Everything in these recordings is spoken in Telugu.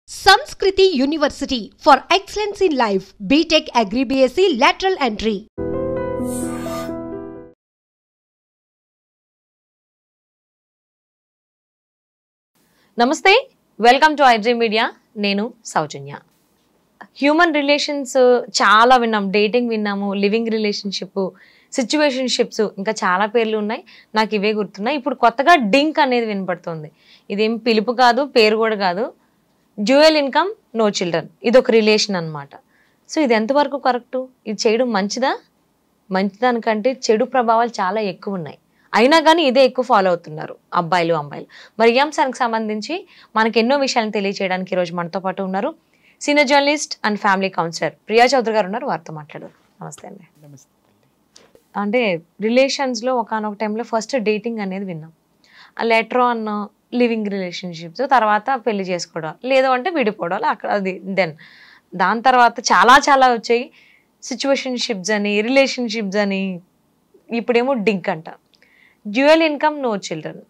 Samskriti University for excellence in life. BTech Agri BSc lateral entry. నమస్తే, వెల్కమ్ టు ఐడ్రీ మీడియా. నేను సౌజన్య. హ్యూమన్ రిలేషన్స్ చాలా విన్నాం, డేటింగ్ విన్నాము, లివింగ్ రిలేషన్షిప్, సిచ్యువేషన్షిప్స్, ఇంకా చాలా పేర్లు ఉన్నాయి. నాకు ఇవే గుర్తున్నాయి. ఇప్పుడు కొత్తగా డింక్ అనేది వినపడుతుంది. ఇదేం పిలుపు కాదు, పేరు కూడా కాదు. డ్యూయల్ ఇన్కమ్, నో చిల్డ్రన్, ఇది ఒక రిలేషన్ అనమాట. సో ఇది ఎంతవరకు కరెక్టు? ఇది చేయడం మంచిదా? మంచిదానికంటే చెడు ప్రభావాలు చాలా ఎక్కువ ఉన్నాయి. అయినా కానీ ఇదే ఎక్కువ ఫాలో అవుతున్నారు అబ్బాయిలు అమ్మాయిలు. మరి ఈ అంశానికి సంబంధించి మనకు ఎన్నో విషయాలను తెలియజేయడానికి ఈరోజు మనతో పాటు ఉన్నారు senior journalist and family counsellor Priya Chaudhary గారు ఉన్నారు. వారితో మాట్లాడారు. నమస్తే అండి. అంటే రిలేషన్స్లో ఒకనొక టైంలో ఫస్ట్ డేటింగ్ అనేది విన్నాం, లెటర్ ఆన్ లివింగ్ రిలేషన్షిప్స్, తర్వాత పెళ్లి చేసుకోవడం, లేదు అంటే విడిపోవడం, అక్కడ అది దెన్ దాని తర్వాత చాలా చాలా వచ్చాయి. సిచ్యువేషన్షిప్స్ అని, రిలేషన్షిప్స్ అని, ఇప్పుడేమో డింక్ అంట. Dual income, no children.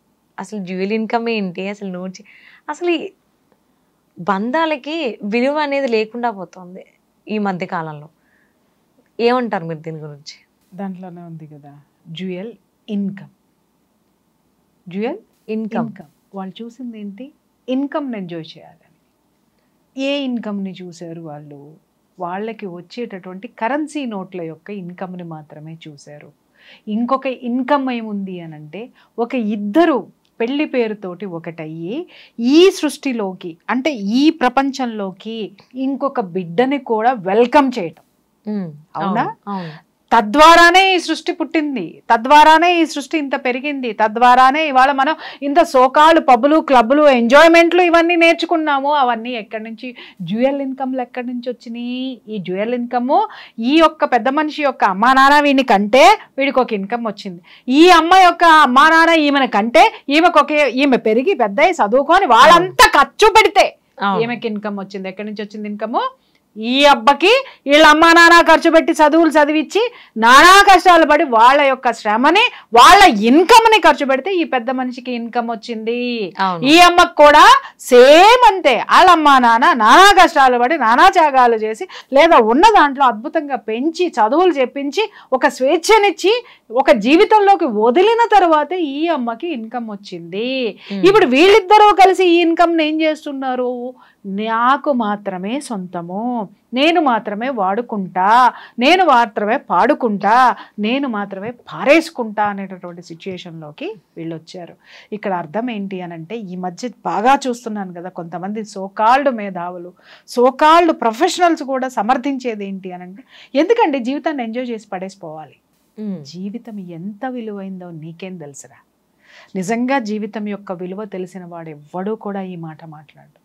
అసలు డ్యూయల్ ఇన్కమ్ ఏంటి? అసలు అసలు ఈ బంధాలకి విలువ అనేది లేకుండా పోతుంది ఈ మధ్య కాలంలో. ఏమంటారు మీరు దీని గురించి? దాంట్లోనే ఉంది కదా డ్యూయల్ ఇన్కమ్. డ్యూయల్ ఇన్కమ్ వాళ్ళు చూసింది ఏంటి? ఇన్కమ్ని ఎంజాయ్ చేయాలని. ఏ ఇన్కమ్ని చూశారు వాళ్ళు? వాళ్ళకి వచ్చేటటువంటి కరెన్సీ నోట్ల యొక్క ఇన్కమ్ని మాత్రమే చూశారు. ఇంకొక ఇన్కమ్ ఏముంది అని అంటే, ఒక ఇద్దరు పెళ్లి పేరుతోటి ఒకటయ్యి ఈ సృష్టిలోకి, అంటే ఈ ప్రపంచంలోకి ఇంకొక బిడ్డని కూడా వెల్కమ్ చేయటం. అవునా? తద్వారానే ఈ సృష్టి పుట్టింది, తద్వారానే ఈ సృష్టి ఇంత పెరిగింది, తద్వారానే ఇవాళ మనం ఇంత సోకాలు పబ్బులు క్లబ్బులు ఎంజాయ్మెంట్లు ఇవన్నీ నేర్చుకున్నాము. అవన్నీ ఎక్కడి నుంచి? డ్యూయల్ ఇన్కమ్లు ఎక్కడి నుంచి వచ్చినాయి? ఈ డ్యూయల్ ఇన్కమ్ ఈ యొక్క పెద్ద మనిషి యొక్క అమ్మా నాన్న వీడిని కంటే వీడికి ఒక ఇన్కమ్ వచ్చింది. ఈ అమ్మ యొక్క అమ్మా నాన్న ఈమెను కంటే ఈమె పెరిగి పెద్ద చదువుకొని వాళ్ళంతా ఖర్చు పెడితే ఈమెకి ఇన్కమ్ వచ్చింది. ఎక్కడి నుంచి వచ్చింది ఇన్కమ్? ఈ అబ్బకి వీళ్ళ అమ్మా నాన్న ఖర్చు పెట్టి చదువులు చదివించి నానా కష్టాలు పడి వాళ్ళ యొక్క శ్రమని, వాళ్ళ ఇన్కమ్ ని ఖర్చు పెడితే ఈ పెద్ద మనిషికి ఇన్కమ్ వచ్చింది. ఈ అమ్మకు కూడా సేమ్ అంతే. వాళ్ళ అమ్మా నాన్న నానా కష్టాలు పడి నానా త్యాగాలు చేసి, లేదా ఉన్న దాంట్లో అద్భుతంగా పెంచి చదువులు చెప్పించి ఒక స్వేచ్ఛనిచ్చి ఒక జీవితంలోకి వదిలిన తర్వాత ఈ అమ్మకి ఇన్కమ్ వచ్చింది. ఇప్పుడు వీళ్ళిద్దరూ కలిసి ఈ ఇన్కమ్ ఏం చేస్తున్నారు? నాకు మాత్రమే సొంతము, నేను మాత్రమే వాడుకుంటా, నేను మాత్రమే పాడుకుంటా, నేను మాత్రమే పారేసుకుంటా అనేటటువంటి సిచ్యుయేషన్లోకి వీళ్ళు వచ్చారు. ఇక్కడ అర్థం ఏంటి అని అంటే, ఈ మధ్య బాగా చూస్తున్నాను కదా, కొంతమంది సోకాల్డ్ మేధావులు, సోకాల్డ్ ప్రొఫెషనల్స్ కూడా సమర్థించేది ఏంటి అని అంటే, ఎందుకంటే జీవితాన్ని ఎంజాయ్ చేసి పడేసిపోవాలి. జీవితం ఎంత విలువైందో నీకేం తెలుసురా? నిజంగా జీవితం యొక్క విలువ తెలిసిన వాడు ఎవ్వడూ కూడా ఈ మాట మాట్లాడు.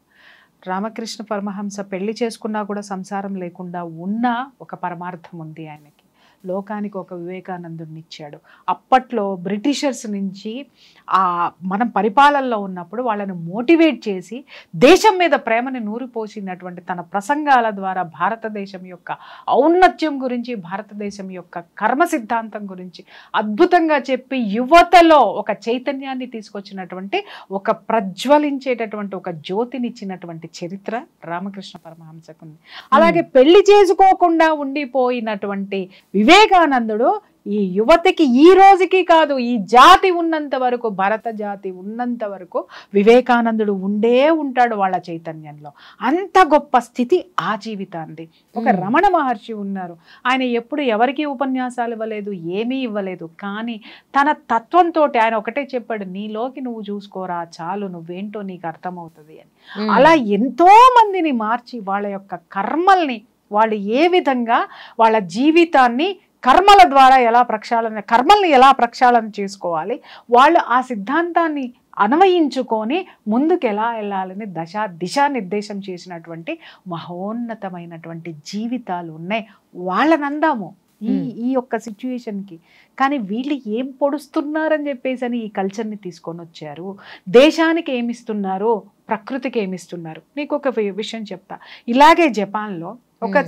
రామకృష్ణ పరమహంస పెళ్లి చేసుకున్నా కూడా సంసారం లేకుండా ఉన్న ఒక పరమార్థం ఉంది ఆయనకి. లోకానికి ఒక వివేకానందుని ఇచ్చాడు. అప్పట్లో బ్రిటిషర్స్ నుంచి మనం పరిపాలనలో ఉన్నప్పుడు వాళ్ళని మోటివేట్ చేసి దేశం మీద ప్రేమని నూరిపోసినటువంటి తన ప్రసంగాల ద్వారా భారతదేశం యొక్క ఔన్నత్యం గురించి, భారతదేశం యొక్క కర్మ సిద్ధాంతం గురించి అద్భుతంగా చెప్పి యువతలో ఒక చైతన్యాన్ని తీసుకొచ్చినటువంటి, ఒక ప్రజ్వలించేటటువంటి ఒక జ్యోతినిచ్చినటువంటి చరిత్ర రామకృష్ణ పరమహంసకు ఉంది. అలాగే పెళ్లి చేసుకోకుండా ఉండిపోయినటువంటి వివేకానందుడు ఈ యువతికి ఈ రోజుకి కాదు, ఈ జాతి ఉన్నంత వరకు, భారత జాతి ఉన్నంత వరకు వివేకానందుడు ఉంటాడు వాళ్ళ చైతన్యంలో. అంత గొప్ప స్థితి ఆ జీవితాన్ని. ఒక రమణ మహర్షి ఉన్నారు, ఆయన ఎప్పుడు ఎవరికి ఉపన్యాసాలు ఇవ్వలేదు, ఏమీ ఇవ్వలేదు, కానీ తన తత్వంతో ఆయన ఒకటే చెప్పాడు, నీలోకి నువ్వు చూసుకోరా చాలు, నువ్వేంటో నీకు అర్థమవుతుంది అని. అలా ఎంతో మందిని మార్చి వాళ్ళ యొక్క కర్మల్ని, వాళ్ళు ఏ విధంగా వాళ్ళ జీవితాన్ని కర్మల ద్వారా కర్మల్ని ఎలా ప్రక్షాళన చేసుకోవాలి, వాళ్ళు ఆ సిద్ధాంతాన్ని అన్వయించుకొని ముందుకు ఎలా వెళ్ళాలని దిశానిర్దేశం చేసినటువంటి మహోన్నతమైనటువంటి జీవితాలు ఉన్నాయి. వాళ్ళని అందాము ఈ యొక్క సిచ్యుయేషన్కి. కానీ వీళ్ళు ఏం పొడుస్తున్నారని చెప్పేసి అని ఈ కల్చర్ని తీసుకొని వచ్చారు. దేశానికి ఏమిస్తున్నారు, ప్రకృతికి ఏమిస్తున్నారు? నీకు ఒక విషయం చెప్తా. ఇలాగే జపాన్లో ఒక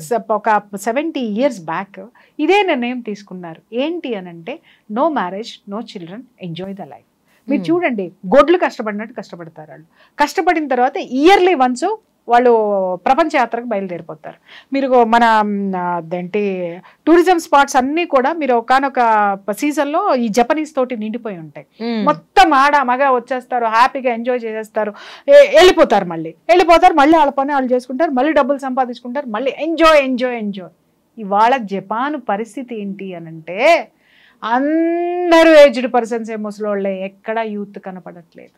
70 years బ్యాక్ ఇదే నిర్ణయం తీసుకున్నారు. ఏంటి అని అంటే, no marriage, no children, enjoy the life. మీరు చూడండి, గొడ్లు కష్టపడినట్టు కష్టపడతారు వాళ్ళు. కష్టపడిన తర్వాత ఇయర్లీ వన్స్ వాళ్ళు ప్రపంచ యాత్రకు బయలుదేరిపోతారు. మీరు మన అదేంటి టూరిజం స్పాట్స్ అన్నీ కూడా మీరు ఒకనొక సీజన్లో ఈ జపనీస్ తోటి నిండిపోయి ఉంటాయి. మొత్తం ఆడ మగ వచ్చేస్తారు, హ్యాపీగా ఎంజాయ్ చేసేస్తారు, వెళ్ళిపోతారు. మళ్ళీ వాళ్ళ పని వాళ్ళు చేసుకుంటారు, మళ్ళీ డబ్బులు సంపాదించుకుంటారు, మళ్ళీ ఎంజాయ్ ఎంజాయ్ ఎంజాయ్. ఇవాళ జపాన్ పరిస్థితి ఏంటి అనంటే అందరూ ఏజ్డ్ పర్సన్స్ ముసలోళ్ళే, ఎక్కడా యూత్ కనపడట్లేదు.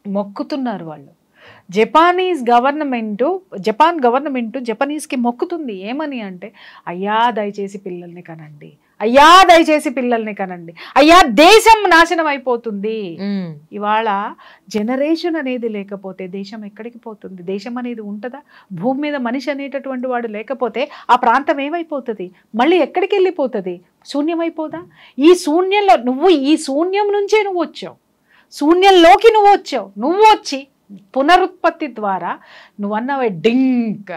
మొక్కుతున్నారు వాళ్ళు. జపాన్ గవర్నమెంట్ జపనీస్కి మొక్కుతుంది. ఏమని అంటే, అయ్యా దయచేసి పిల్లల్ని కనండి, అయ్యా దయచేసి పిల్లల్ని కనండి, అయ్యా దేశం నాశనం అయిపోతుంది. ఇవాళ జనరేషన్ అనేది లేకపోతే దేశం ఎక్కడికి పోతుంది? దేశం అనేది ఉంటుందా? భూమి మీద మనిషి అనేటటువంటి వాడు లేకపోతే ఆ ప్రాంతం ఏమైపోతుంది? మళ్ళీ ఎక్కడికి వెళ్ళిపోతుంది? శూన్యమైపోదా? ఈ శూన్యంలో ఈ శూన్యం నుంచే నువ్వు వచ్చావు, శూన్యంలోకి నువ్వు వచ్చి పునరుత్పత్తి ద్వారా నువ్వు అన్నవే DINK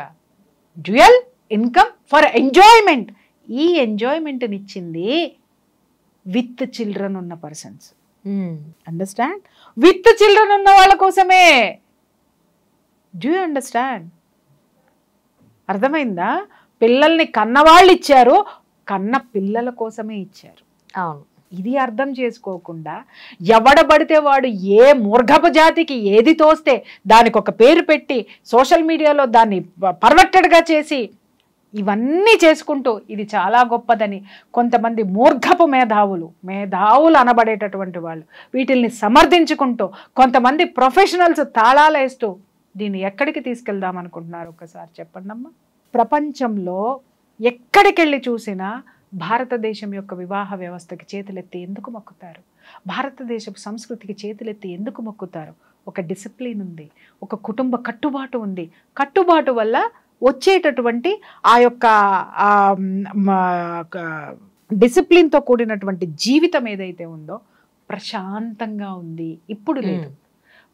dual income for enjoyment. ఈ ఎంజాయ్మెంట్ని ఇచ్చింది విత్ చిల్డ్రన్ ఉన్న పర్సన్స్. అండర్స్టాండ్? విత్ చిల్డ్రన్ ఉన్న వాళ్ళ కోసమే. Do you understand? అర్థమైందా? పిల్లల్ని కన్నవాళ్ళు ఇచ్చారు, కన్న పిల్లల కోసమే ఇచ్చారు. అవును. ఇది అర్థం చేసుకోకుండా ఎవడబడితే వాడు ఏ మూర్ఘపు జాతికి ఏది తోస్తే దానికి ఒక పేరు పెట్టి సోషల్ మీడియాలో దాన్ని పర్వర్టెడ్గా చేసి ఇవన్నీ చేసుకుంటూ ఇది చాలా గొప్పదని కొంతమంది మూర్ఘపు మేధావులు అనబడేటటువంటి వాళ్ళు వీటిల్ని సమర్థించుకుంటూ, కొంతమంది ప్రొఫెషనల్స్ తాళాలు వేస్తూ దీన్ని ఎక్కడికి తీసుకెళ్దాం అనుకుంటున్నారు? ఒకసారి చెప్పండి అమ్మా. ప్రపంచంలో ఎక్కడికి వెళ్ళి చూసినా భారతదేశం యొక్క వివాహ వ్యవస్థకి చేతులెత్తి ఎందుకు మొక్కుతారు? భారతదేశపు సంస్కృతికి చేతులెత్తి ఎందుకు మొక్కుతారు? ఒక డిసిప్లిన్ ఉంది, ఒక కుటుంబ కట్టుబాటు ఉంది. కట్టుబాటు వల్ల వచ్చేటటువంటి ఆ యొక్క డిసిప్లిన్తో కూడినటువంటి జీవితం ఏదైతే ఉందో ప్రశాంతంగా ఉంది. ఇప్పుడు లేదు,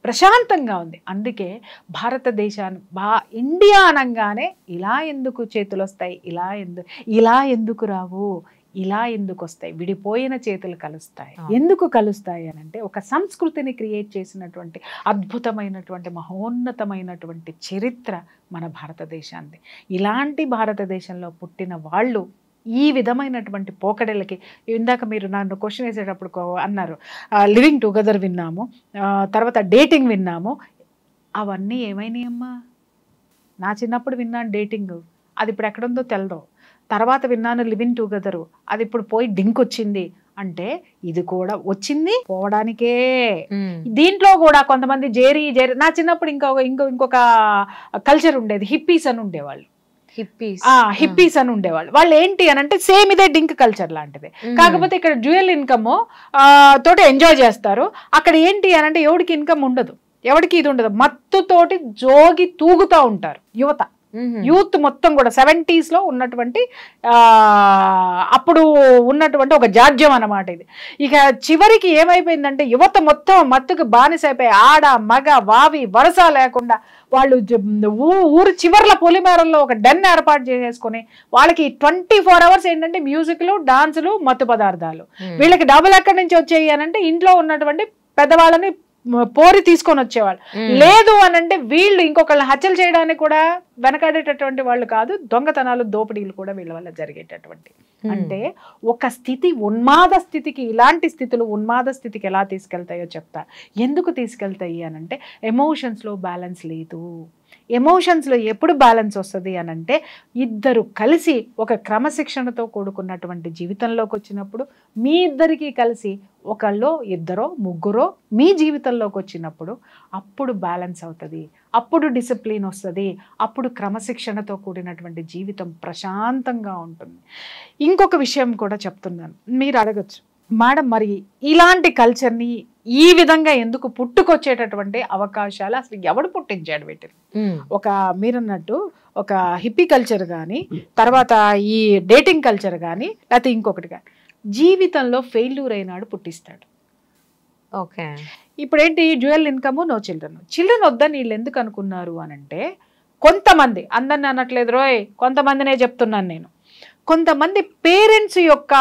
ప్రశాంతంగా ఉంది. అందుకే భారతదేశాన్ని ఇండియా అనగానే ఇలా ఎందుకు చేతులు వస్తాయి, ఇలా ఎందుకు రావు, ఇలా ఎందుకు వస్తాయి? విడిపోయిన చేతులు కలుస్తాయి. ఎందుకు కలుస్తాయి అని అంటే ఒక సంస్కృతిని క్రియేట్ చేసినటువంటి అద్భుతమైనటువంటి మహోన్నతమైనటువంటి చరిత్ర మన భారతదేశాన్ని. ఇలాంటి భారతదేశంలో పుట్టిన వాళ్ళు ఈ విధమైనటువంటి పోకడలకి, ఇందాక మీరు నన్ను క్వశ్చన్ వేసేటప్పుడు అన్నారు లివింగ్ టుగెదర్ విన్నాము, తర్వాత డేటింగ్ విన్నాము. అవన్నీ ఏమైనాయమ్మా? నా చిన్నప్పుడు విన్నాను డేటింగ్, అది ఇప్పుడు ఎక్కడుందో తెలదు. తర్వాత విన్నాను లివింగ్ టుగెదరు, అది ఇప్పుడు పోయి డింక్ వచ్చింది. అంటే ఇది కూడా వచ్చింది పోవడానికే. దీంట్లో కూడా కొంతమంది జేరీ నా చిన్నప్పుడు ఇంకొక కల్చర్ ఉండేది, హిప్పీస్ అని ఉండేవాళ్ళు. హిప్పీస్ అని ఉండేవాళ్ళు. వాళ్ళు ఏంటి అని అంటే సేమ్ ఇదే డింక్ కల్చర్ లాంటిదే, కాకపోతే ఇక్కడ డ్యూయల్ ఇన్కమ్ తోటి ఎంజాయ్ చేస్తారు. అక్కడ ఏంటి అని అంటే ఎవరికి ఇన్కమ్ ఉండదు, ఎవరికి ఇది ఉండదు, మత్తుతోటి జోగి తూగుతూ ఉంటారు యూత్ మొత్తం కూడా. 70s లో ఉన్నటువంటి అప్పుడు ఉన్నటువంటి ఒక జాడ్యం అన్నమాట ఇది. ఇక చివరికి ఏమైపోయిందంటే యువత మొత్తం మత్తుకు బానిసైపోయి ఆడ మగ వావి వరస లేకుండా వాళ్ళు ఊరు చివర్ల పొలిమేరల్లో ఒక డెన్ ఏర్పాటు చేసేసుకొని వాళ్ళకి 24 hours ఏంటంటే మ్యూజిక్లు, డాన్సులు, మత్తు పదార్థాలు. వీళ్ళకి డబ్బులు ఎక్కడి నుంచి వచ్చాయి అని అంటే ఇంట్లో ఉన్నటువంటి పెద్దవాళ్ళని పోరి తీసుకొని వచ్చేవాళ్ళు. లేదు అనంటే వీళ్ళు ఇంకొకళ్ళని హత్యలు చేయడానికి కూడా వెనకాడేటటువంటి వాళ్ళు కాదు. దొంగతనాలు, దోపిడీలు కూడా వీళ్ళ వల్ల జరిగేటటువంటి. అంటే ఒక స్థితి ఉన్మాద స్థితికి, ఇలాంటి స్థితులు ఉన్మాద స్థితికి ఎలా తీసుకెళ్తాయో చెప్తా. ఎందుకు తీసుకెళ్తాయి అనంటే ఎమోషన్స్లో బ్యాలెన్స్ లేదు. ఎమోషన్స్లో ఎప్పుడు బ్యాలెన్స్ వస్తుంది అనంటే ఇద్దరు కలిసి ఒక క్రమశిక్షణతో కూడుకున్నటువంటి జీవితంలోకి వచ్చినప్పుడు, మీ ఇద్దరికి కలిసి ఒకళ్ళో ఇద్దరో ముగ్గురో మీ జీవితంలోకి వచ్చినప్పుడు అప్పుడు బ్యాలెన్స్ అవుతుంది, అప్పుడు డిసిప్లిన్ వస్తుంది, అప్పుడు క్రమశిక్షణతో కూడినటువంటి జీవితం ప్రశాంతంగా ఉంటుంది. ఇంకొక విషయం కూడా చెప్తున్నాను, మీరు అడగచ్చు మేడం మరి ఇలాంటి కల్చర్ని ఈ విధంగా ఎందుకు పుట్టుకొచ్చేటటువంటి అవకాశాలు అసలు ఎవడు పుట్టించాడు వీటిని? ఒక మీరన్నట్టు ఒక హిప్పీ కల్చర్ కానీ, తర్వాత ఈ డేటింగ్ కల్చర్ కానీ, లేకపోతే ఇంకొకటి కానీ జీవితంలో ఫెయిల్యూర్ అయినాడు పుట్టిస్తాడు. ఓకే, ఇప్పుడు ఏంటి డ్యూయల్ ఇన్కమ్, నో చిల్డ్రన్ వద్దని వీళ్ళు ఎందుకు అనుకున్నారు అనంటే కొంతమంది, అందరిని అనట్లేదు రోయ్, కొంతమందినే చెప్తున్నాను నేను, కొంతమంది పేరెంట్స్ యొక్క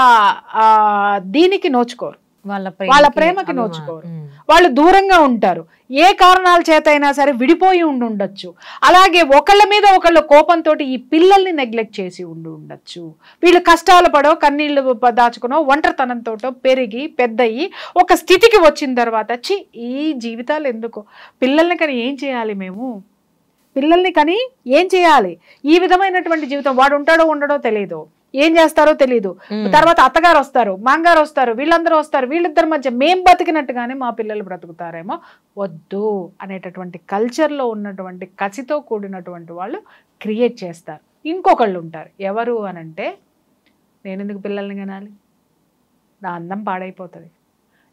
దీనికి నోచుకోరు, వాళ్ళ ప్రేమకి నోచుకోరు. వాళ్ళు దూరంగా ఉంటారు. ఏ కారణాల చేత అయినా సరే విడిపోయి ఉండొచ్చు. అలాగే ఒకళ్ళ మీద ఒకళ్ళ కోపంతో ఈ పిల్లల్ని నెగ్లెక్ట్ చేసి ఉండొచ్చు. వీళ్ళు కష్టాలు పడో, కన్నీళ్లు దాచుకునో, ఒంటరితనంతో పెరిగి పెద్దయి ఒక స్థితికి వచ్చిన తర్వాత ఈ జీవితాలు ఎందుకు, పిల్లల్ని కానీ ఏం చేయాలి, మేము పిల్లల్ని కానీ ఏం చేయాలి, ఈ విధమైనటువంటి జీవితం. వాడు ఉంటాడో ఉండడో తెలియదు, ఏం చేస్తారో తెలీదు. తర్వాత అత్తగారు వస్తారు, మాంగారు వస్తారు, వీళ్ళందరూ వస్తారు, వీళ్ళిద్దరి మధ్య మేం బతికినట్టుగానే మా పిల్లలు బ్రతుకుతారేమో, వద్దు అనేటటువంటి కల్చర్లో ఉన్నటువంటి కసితో కూడినటువంటి వాళ్ళు క్రియేట్ చేస్తారు. ఇంకొకళ్ళు ఉంటారు, ఎవరు అనంటే, నేనెందుకు పిల్లల్ని కనాలి, నా అందం పాడైపోతుంది,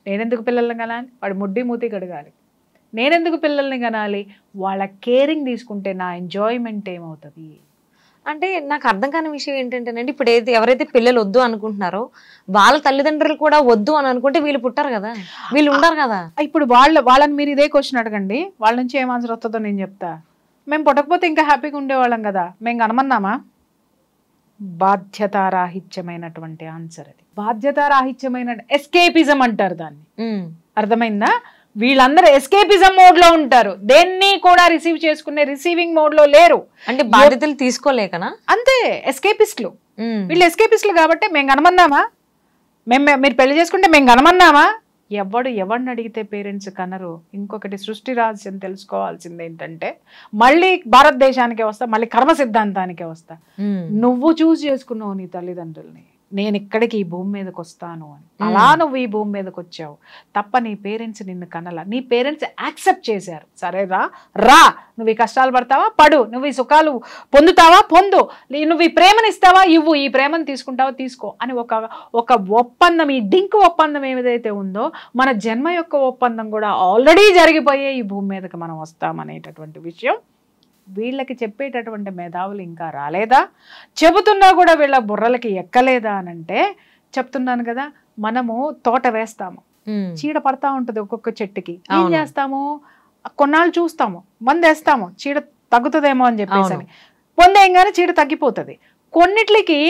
నేనెందుకు పిల్లల్ని కనాలి, వాడు ముడ్డి మూతి కడగాలి, నేనెందుకు పిల్లల్ని కనాలి, వాళ్ళ కేరింగ్ తీసుకుంటే నా ఎంజాయ్మెంట్ ఏమవుతుంది. అంటే నాకు అర్థం కాని విషయం ఏంటంటేనండి, ఇప్పుడు ఎవరైతే పిల్లలు వద్దు అనుకుంటున్నారో వాళ్ళ తల్లిదండ్రులు కూడా వద్దు అని అనుకుంటే వీళ్ళు పుట్టారు కదా, వీళ్ళు ఉండరు కదా. ఇప్పుడు వాళ్ళని మీరు ఇదే క్వశ్చన్ అడగండి, వాళ్ళ నుంచి ఏం ఆన్సర్ వస్తుందో నేను చెప్తా. మేము పుట్టకపోతే ఇంకా హ్యాపీగా ఉండేవాళ్ళం కదా, మేము కనమన్నామా? బాధ్యతారాహిత్యమైనటువంటి ఆన్సర్ అది. బాధ్యతారాహిత్యమైన ఎస్కేపిజం అంటారు దాన్ని. అర్థమైందా? వీళ్ళందరూ ఎస్కేపిజం మోడ్ లో ఉంటారు, దేన్ని కూడా రిసీవ్ చేసుకునే రిసీవింగ్ మోడ్ లో లేరు. అంటే బాధ్యతలు తీసుకోలేకనా? అంతే, ఎస్కేపిస్టులు వీళ్ళు. ఎస్కేపిస్టులు కాబట్టి మేము కనమన్నామా, మీరు పెళ్లి చేసుకుంటే మేము కనమన్నామా? ఎవరిని అడిగితే పేరెంట్స్ కనరు. ఇంకొకటి సృష్టి రహస్యం తెలుసుకోవాల్సింది ఏంటంటే, మళ్ళీ భారతదేశానికే వస్తా, మళ్ళీ కర్మ సిద్ధాంతానికే వస్తా. నువ్వు చూస్ చేసుకున్నావు నీ తల్లిదండ్రుల్ని, నేను ఇక్కడికి ఈ భూమి మీదకి వస్తాను అని. అలా నువ్వు ఈ భూమి మీదకి వచ్చావు తప్ప నీ పేరెంట్స్ నిన్ను కనలా. నీ పేరెంట్స్ యాక్సెప్ట్ చేశారు, సరే రా నువ్వు ఈ కష్టాలు పడతావా పడు, నువ్వు ఈ సుఖాలు పొందుతావా పొందు, నువ్వు ఈ ప్రేమను ఇస్తావా ఇవ్వు, ఈ ప్రేమను తీసుకుంటావా తీసుకో అని ఒక ఒప్పందం, ఈ డింక్ ఒప్పందం ఏదైతే ఉందో, మన జన్మ యొక్క ఒప్పందం కూడా ఆల్రెడీ జరిగిపోయే ఈ భూమి మీదకి మనం వస్తామనేటటువంటి విషయం వీళ్ళకి చెప్పేటటువంటి మేధావులు ఇంకా రాలేదా? చెబుతున్నా కూడా వీళ్ళ బుర్రలకి ఎక్కలేదా అనంటే, చెప్తున్నాను కదా, మనము తోట వేస్తాము, చీడ పడతా ఉంటుంది ఒక్కొక్క చెట్టుకి, ఏం చేస్తాము, కొన్నాళ్ళు చూస్తాము, మందేస్తాము, చీడ తగ్గుతుందేమో అని చెప్పేసి. మందేయంగానే చీడ తగ్గిపోతుంది. కొన్నిట్లకి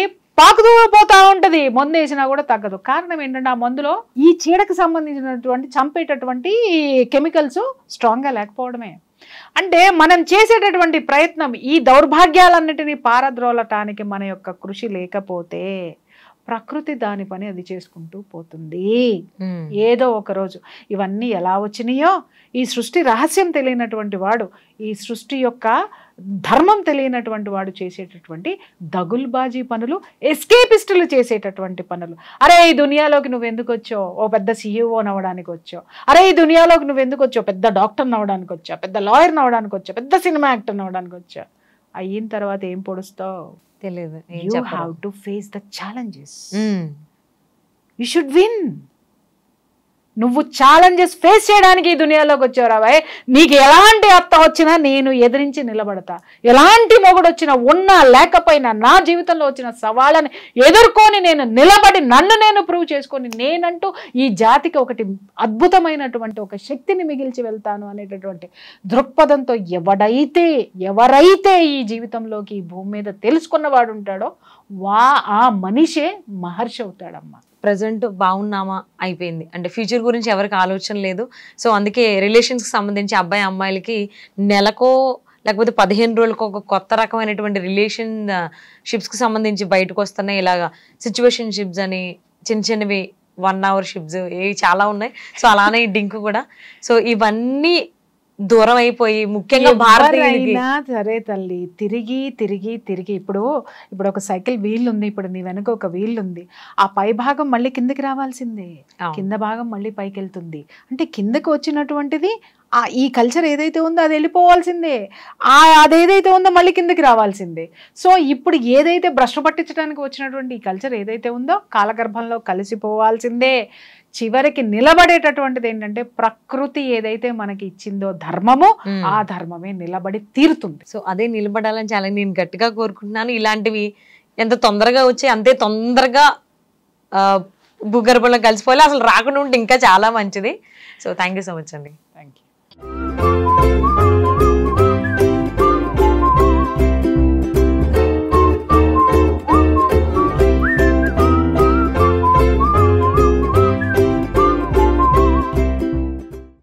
పాకుతూ పోతా ఉంటది, మందు వేసినా కూడా తగ్గదు. కారణం ఏంటంటే, ఆ మందులో ఈ చీడకు సంబంధించినటువంటి చంపేటటువంటి కెమికల్స్ స్ట్రాంగ్ గా లేకపోవడమే. అంటే మనం చేసేటటువంటి ప్రయత్నం ఈ దౌర్భాగ్యాలన్నిటినీ పారద్రోలటానికి మన యొక్క కృషి లేకపోతే ప్రకృతి దాని పని అది చేసుకుంటూ పోతుంది. ఏదో ఒక రోజు ఇవన్నీ ఎలా వచ్చినాయో, ఈ సృష్టి రహస్యం తెలియనటువంటి వాడు, ఈ సృష్టి యొక్క ధర్మం తెలియనటువంటి వాడు చేసేటటువంటి దగుల్బాజీ పనులు, ఎస్కేపిస్టులు చేసేటటువంటి పనులు. అరే ఈ దునియాలోకి నువ్వు ఎందుకు వచ్చావు, ఓ పెద్ద CEO నవ్వడానికి వచ్చావు. అరే ఈ దునియాలోకి నువ్వు ఎందుకు వచ్చావు, పెద్ద డాక్టర్ నవ్వడానికి వచ్చావు, పెద్ద లాయర్ నవ్వడానికి వచ్చావు, పెద్ద సినిమా యాక్టర్ నవ్వడానికి వచ్చావు. అయిన తర్వాత ఏం పొడుస్తావు తెలియదు. You have to face the challenges. You should win. నువ్వు ఛాలెంజెస్ ఫేస్ చేయడానికి ఈ దునియాలోకి వచ్చావురా బాయ్. నీకు ఎలాంటి అత్త వచ్చినా నేను ఎదిరించి నిలబడతా, ఎలాంటి మొగుడు వచ్చినా ఉన్నా లేకపోయినా నా జీవితంలో వచ్చిన సవాళ్ళని ఎదుర్కొని నేను నిలబడి నన్ను నేను ప్రూవ్ చేసుకొని నేనంటూ ఈ జాతికి ఒకటి అద్భుతమైనటువంటి ఒక శక్తిని మిగిల్చి వెళ్తాను అనేటటువంటి దృక్పథంతో ఎవరైతే ఈ జీవితంలోకి ఈ భూమి మీద తెలుసుకున్నవాడు ఉంటాడో ఆ మనిషే మహర్షి అవుతాడమ్మా. ప్రజెంట్ బాగున్నామా అయిపోయింది, అంటే ఫ్యూచర్ గురించి ఎవరికి ఆలోచన లేదు. సో అందుకే రిలేషన్స్కి సంబంధించి అబ్బాయి అమ్మాయిలకి నెలకో లేకపోతే 15 రోజులకు ఒక కొత్త రకమైనటువంటి రిలేషన్షిప్స్కి సంబంధించి బయటకు వస్తున్నాయి. ఇలాగా సిచ్యువేషన్షిప్స్ అని చిన్నవి 1 hour షిప్స్ ఇవి చాలా ఉన్నాయి. సో అలానే ఈ డింక్ కూడా. సో ఇవన్నీ దూరం అయిపోయి ముఖ్యంగా భారతీయులైనా సరే తల్లి తిరిగి ఇప్పుడు ఒక సైకిల్ వీల్ ఉంది, ఇప్పుడు నీ వెనక ఒక వీల్ ఉంది, ఆ పై భాగం మళ్ళీ కిందకి రావాల్సిందే, కింద భాగం మళ్ళీ పైకి వెళ్తుంది. అంటే కిందకి వచ్చినటువంటిది ఈ కల్చర్ ఏదైతే ఉందో అది వెళ్ళిపోవాల్సిందే, అదేదైతే ఉందో మళ్ళీ కిందకి రావాల్సిందే. సో ఇప్పుడు ఏదైతే భ్రష్టు పట్టించడానికి వచ్చినటువంటి ఈ కల్చర్ ఏదైతే ఉందో కాలగర్భంలో కలిసిపోవాల్సిందే. చివరికి నిలబడేటటువంటిది ఏంటంటే ప్రకృతి ఏదైతే మనకి ఇచ్చిందో ధర్మము, ఆ ధర్మమే నిలబడి తీరుతుంది. సో అదే నిలబడాలని చాలా నేను గట్టిగా కోరుకుంటున్నాను. ఇలాంటివి ఎంత తొందరగా వచ్చి అంతే తొందరగా భూగర్భంలో కలిసిపోవాలి, అసలు రాకుండా ఉంటే ఇంకా చాలా మంచిది. So thank you so much అండి. Thank you.